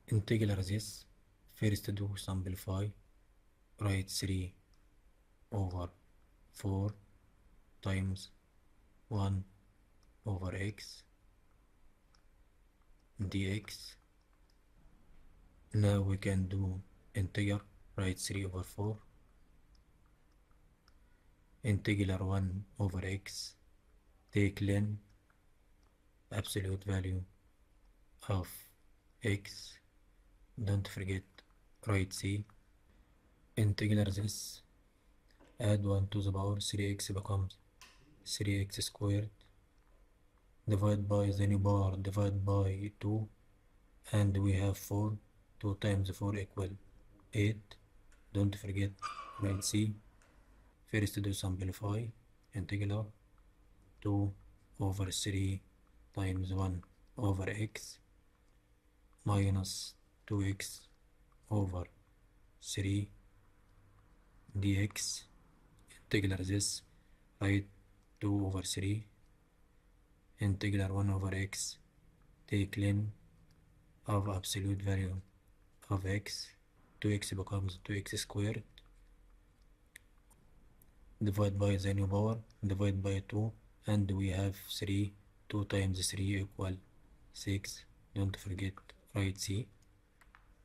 Integral this. First do simplify. Write 3 over 4 times 1 over x dx. Now we can do integral. Write 3 over 4. Integral 1 over x. Take ln absolute value of x. Don't forget write c. Integral this. Add 1 to the power 3x becomes 3x squared. Divide by the new power, divide by 2, and we have 4. 2 times 4 equal 8. Don't forget write c. First do simplify. Integral 2 over 3 times 1 over x minus 2x over 3 dx. Integral this. Write 2 over 3. Integral 1 over x. Take ln of absolute value of x. 2x becomes 2x squared. Divide by the new power, divide by 2, and we have 3. 2 times 3 equal 6. Don't forget write c.